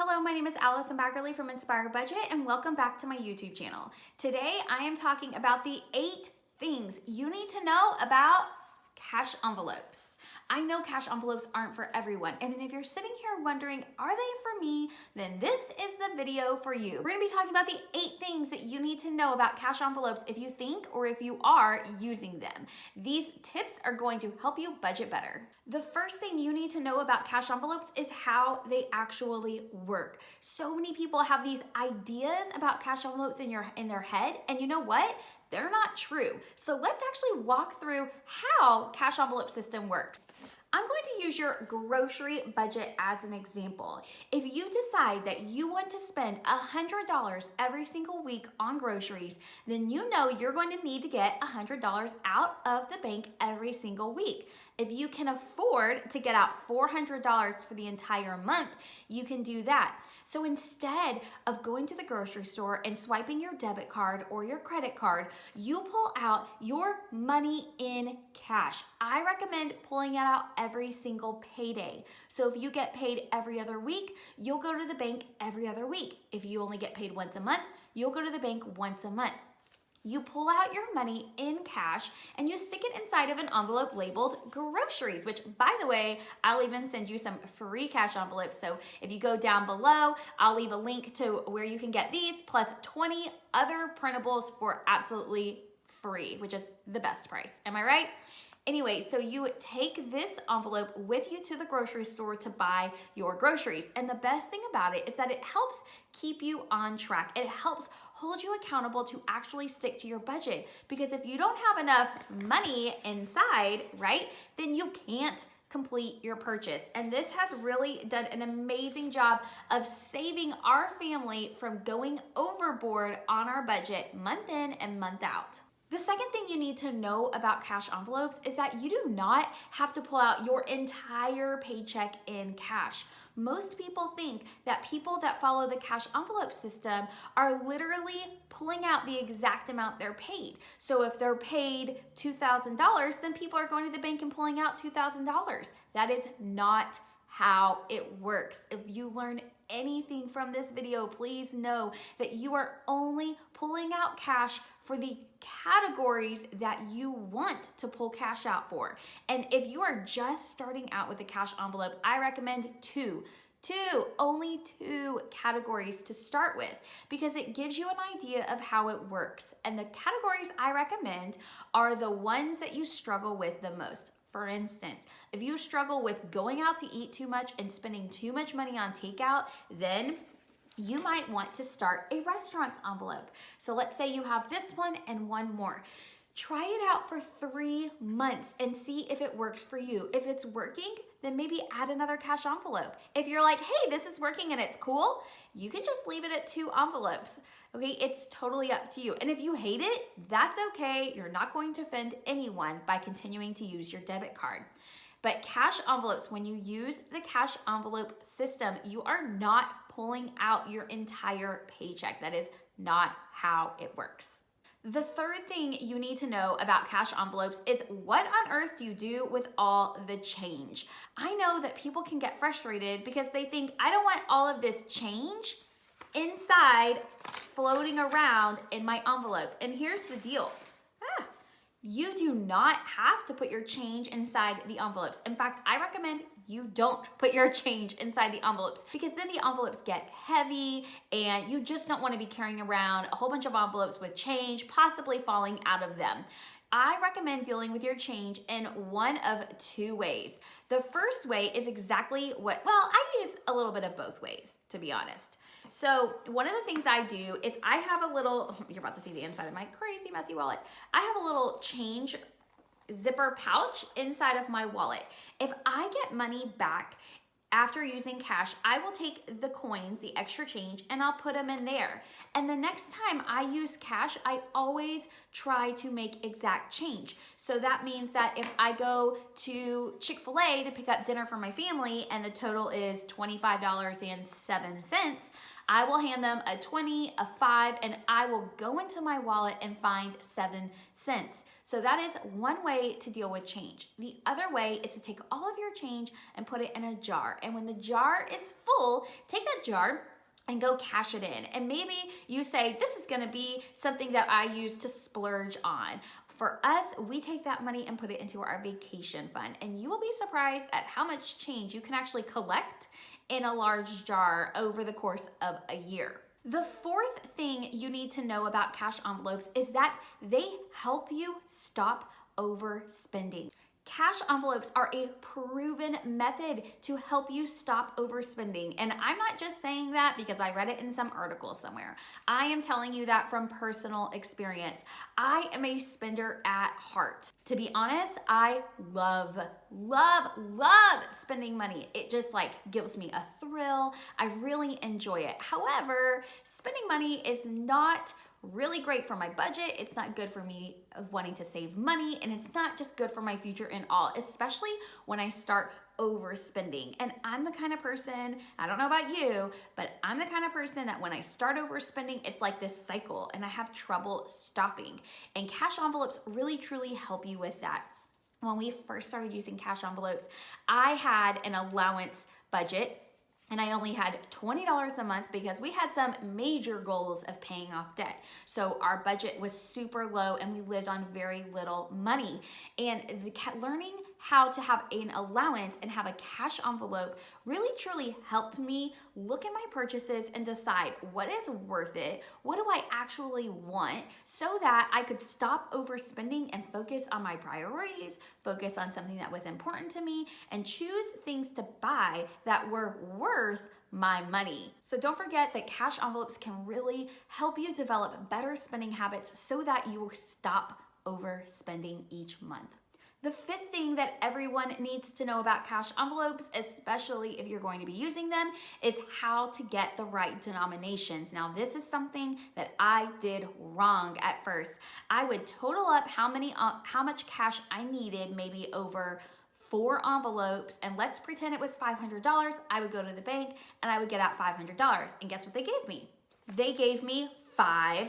Hello, my name is Allison Baggerly from Inspired Budget and welcome back to my YouTube channel. Today I am talking about the 8 things you need to know about cash envelopes. I know cash envelopes aren't for everyone, and if you're sitting here wondering, are they for me? Then this is the video for you. We're gonna be talking about the 8 things that you need to know about cash envelopes if you think or if you are using them. These tips are going to help you budget better. The first thing you need to know about cash envelopes is how they actually work. So many people have these ideas about cash envelopes in their head, and you know what? They're not true. So let's actually walk through how cash envelope system works. I'm going to use your grocery budget as an example. If you decide that you want to spend $100 every single week on groceries, then you know you're going to need to get $100 out of the bank every single week. If you can afford to get out $400 for the entire month, you can do that. So instead of going to the grocery store and swiping your debit card or your credit card, you pull out your money in cash. I recommend pulling it out every single payday. So if you get paid every other week, you'll go to the bank every other week. If you only get paid once a month, you'll go to the bank once a month. You pull out your money in cash and you stick it inside of an envelope labeled groceries, which by the way, I'll even send you some free cash envelopes. So if you go down below, I'll leave a link to where you can get these plus 20 other printables for absolutely free, which is the best price. Am I right? Anyway, so you take this envelope with you to the grocery store to buy your groceries. And the best thing about it is that it helps keep you on track. It helps hold you accountable to actually stick to your budget. Because if you don't have enough money inside, right, then you can't complete your purchase. And this has really done an amazing job of saving our family from going overboard on our budget month in and month out. The second thing you need to know about cash envelopes is that you do not have to pull out your entire paycheck in cash. Most people think that people that follow the cash envelope system are literally pulling out the exact amount they're paid. So if they're paid $2,000, then people are going to the bank and pulling out $2,000. That is not how it works. If you learn anything from this video, please know that you are only pulling out cash for the categories that you want to pull cash out for. And if you are just starting out with a cash envelope, I recommend only two categories to start with, because it gives you an idea of how it works. And the categories I recommend are the ones that you struggle with the most. For instance, if you struggle with going out to eat too much and spending too much money on takeout, then you might want to start a restaurant's envelope. So let's say you have this one and one more. Try it out for 3 months and see if it works for you. If it's working, then maybe add another cash envelope. If you're like, hey, this is working and it's cool, you can just leave it at 2 envelopes. Okay, it's totally up to you. And if you hate it, that's okay. You're not going to offend anyone by continuing to use your debit card. But cash envelopes, when you use the cash envelope system, you are not pulling out your entire paycheck. That is not how it works. The third thing you need to know about cash envelopes is what on earth do you do with all the change? I know that people can get frustrated because they think, I don't want all of this change inside floating around in my envelope. And here's the deal. You do not have to put your change inside the envelopes. In fact, I recommend you don't put your change inside the envelopes, because then the envelopes get heavy and you just don't want to be carrying around a whole bunch of envelopes with change possibly falling out of them. I recommend dealing with your change in one of 2 ways. The first way is exactly I use a little bit of both ways, to be honest. So one of the things I do is I have a little, you're about to see the inside of my crazy messy wallet. I have a little change zipper pouch inside of my wallet. If I get money back after using cash, I will take the coins, the extra change, and I'll put them in there. And the next time I use cash, I always try to make exact change. So that means that if I go to Chick-fil-A to pick up dinner for my family and the total is $25.07, I will hand them a 20, a 5, and I will go into my wallet and find 7 cents. So that is one way to deal with change. The other way is to take all of your change and put it in a jar. And when the jar is full, take that jar and go cash it in. And maybe you say, this is gonna be something that I use to splurge on. For us, we take that money and put it into our vacation fund. And you will be surprised at how much change you can actually collect in a large jar over the course of a year. The fourth thing you need to know about cash envelopes is that they help you stop overspending. Cash envelopes are a proven method to help you stop overspending. And I'm not just saying that because I read it in some article somewhere. I am telling you that from personal experience. I am a spender at heart. To be honest, I love spending money. It just gives me a thrill. I really enjoy it. However, spending money is not really great for my budget. It's not good for me wanting to save money, and it's not just good for my future in all, especially when I start overspending. And I'm the kind of person, I don't know about you, but I'm the kind of person that when I start overspending, it's like this cycle and I have trouble stopping. And cash envelopes really truly help you with that. When we first started using cash envelopes, I had an allowance budget. And I only had $20 a month because we had some major goals of paying off debt. So our budget was super low and we lived on very little money. And learning how to have an allowance and have a cash envelope really truly helped me look at my purchases and decide what is worth it, what do I actually want, so that I could stop overspending and focus on my priorities, focus on something that was important to me, and choose things to buy that were worth my money. So don't forget that cash envelopes can really help you develop better spending habits so that you will stop overspending each month. The fifth thing that everyone needs to know about cash envelopes, especially if you're going to be using them, is how to get the right denominations. Now, this is something that I did wrong at first. I would total up how much cash I needed, maybe over 4 envelopes, and let's pretend it was $500. I would go to the bank and I would get out $500. And guess what they gave me? They gave me 5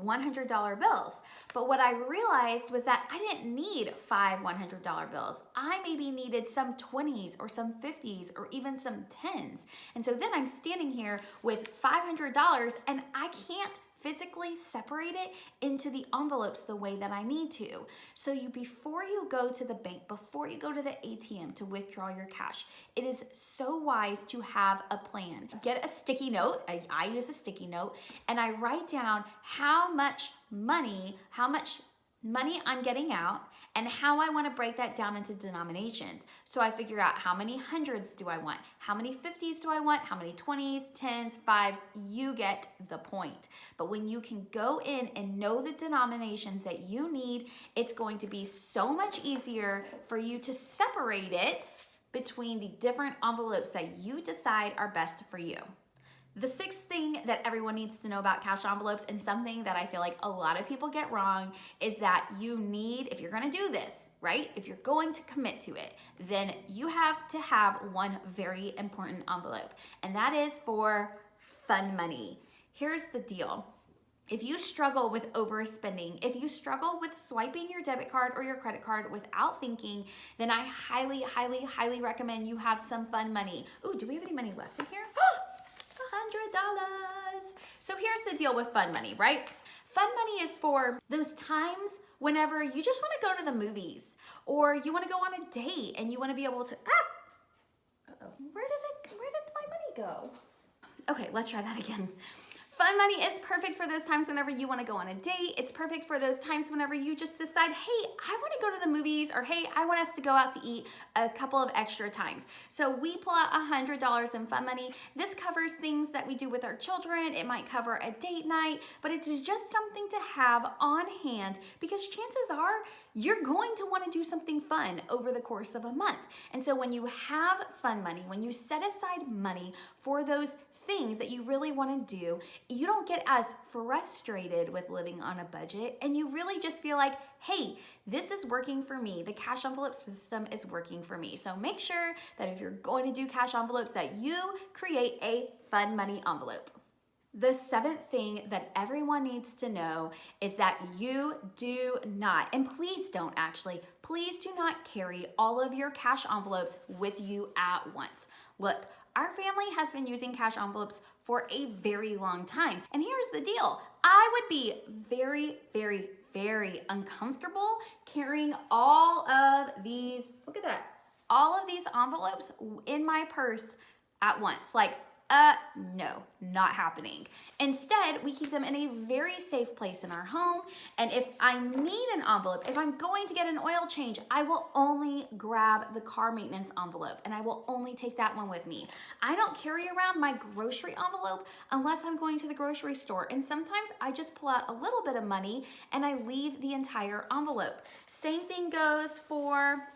$100 bills. But what I realized was that I didn't need 5 $100 bills. I maybe needed some 20s or some 50s or even some 10s. And so then I'm standing here with $500 and I can't physically separate it into the envelopes the way that I need to. So before you go to the bank, before you go to the ATM to withdraw your cash, it is so wise to have a plan. Get a sticky note. I use a sticky note, and I write down how much money I'm getting out and how I want to break that down into denominations. So I figure out how many hundreds do I want, how many 50s do I want, how many 20s, 10s, 5s, you get the point. But when you can go in and know the denominations that you need, it's going to be so much easier for you to separate it between the different envelopes that you decide are best for you. The sixth thing that everyone needs to know about cash envelopes, and something that I feel like a lot of people get wrong, is that you need, if you're gonna do this, right? If you're going to commit to it, then you have to have one very important envelope, and that is for fun money. Here's the deal. If you struggle with overspending, if you struggle with swiping your debit card or your credit card without thinking, then I highly, highly, highly recommend you have some fun money. Ooh, do we have any money left in here? $100. So here's the deal with fun money, right? Fun money is for those times whenever you just want to go to the movies, or you want to go on a date and you want to be able to, where did my money go? Okay, let's try that again. Fun money is perfect for those times whenever you want to go on a date. It's perfect for those times whenever you just decide, hey, I want to go to the movies, or hey, I want us to go out to eat a couple of extra times. So we pull out $100 in fun money. This covers things that we do with our children. It might cover a date night, but it's just something to have on hand, because chances are you're going to want to do something fun over the course of a month. And so when you have fun money, when you set aside money for those things that you really want to do, you don't get as frustrated with living on a budget, and you really just feel like, hey, this is working for me. The cash envelope system is working for me. So make sure that if you're going to do cash envelopes, that you create a fun money envelope. The seventh thing that everyone needs to know is that you do not, and please don't actually, please do not carry all of your cash envelopes with you at once. Look, our family has been using cash envelopes for a very long time. And here's the deal. I would be very, very, very uncomfortable carrying all of these, look at that, all of these envelopes in my purse at once. Like, no, not happening. Instead, we keep them in a very safe place in our home. And if I need an envelope, if I'm going to get an oil change, I will only grab the car maintenance envelope and I will only take that one with me. I don't carry around my grocery envelope unless I'm going to the grocery store. And sometimes I just pull out a little bit of money and I leave the entire envelope. Same thing goes for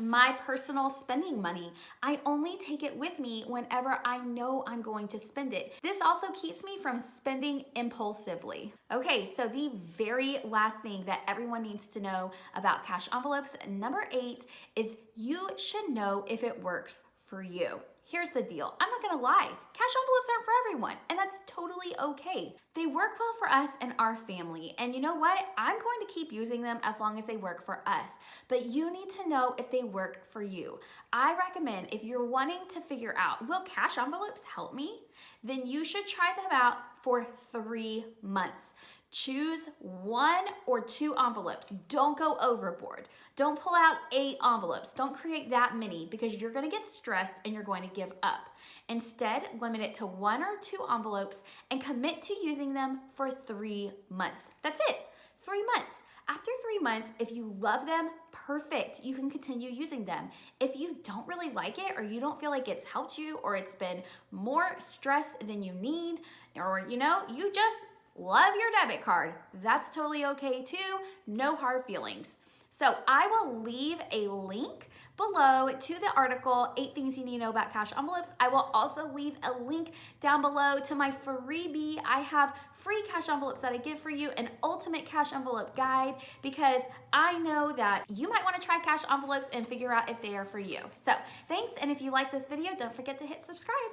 my personal spending money. I only take it with me whenever I know I'm going to spend it. This also keeps me from spending impulsively. Okay, so the very last thing that everyone needs to know about cash envelopes, number 8, is you should know if it works for you. Here's the deal. I'm not gonna lie. Cash envelopes aren't for everyone, and that's totally okay. They work well for us and our family, and you know what? I'm going to keep using them as long as they work for us, but you need to know if they work for you. I recommend if you're wanting to figure out, will cash envelopes help me? Then you should try them out for 3 months. Choose 1 or 2 envelopes. Don't go overboard. Don't pull out 8 envelopes. Don't create that many because you're going to get stressed and you're going to give up. Instead, limit it to 1 or 2 envelopes and commit to using them for 3 months. That's it. 3 months. After 3 months, if you love them, perfect. You can continue using them. If you don't really like it or you don't feel like it's helped you or it's been more stress than you need or you just love your debit card, that's totally okay too. No hard feelings. So I will leave a link below to the article, 8 Things You Need to Know About Cash Envelopes. I will also leave a link down below to my freebie. I have free cash envelopes that I give for you, an ultimate cash envelope guide, because I know that you might want to try cash envelopes and figure out if they are for you. So thanks, and if you like this video, don't forget to hit subscribe.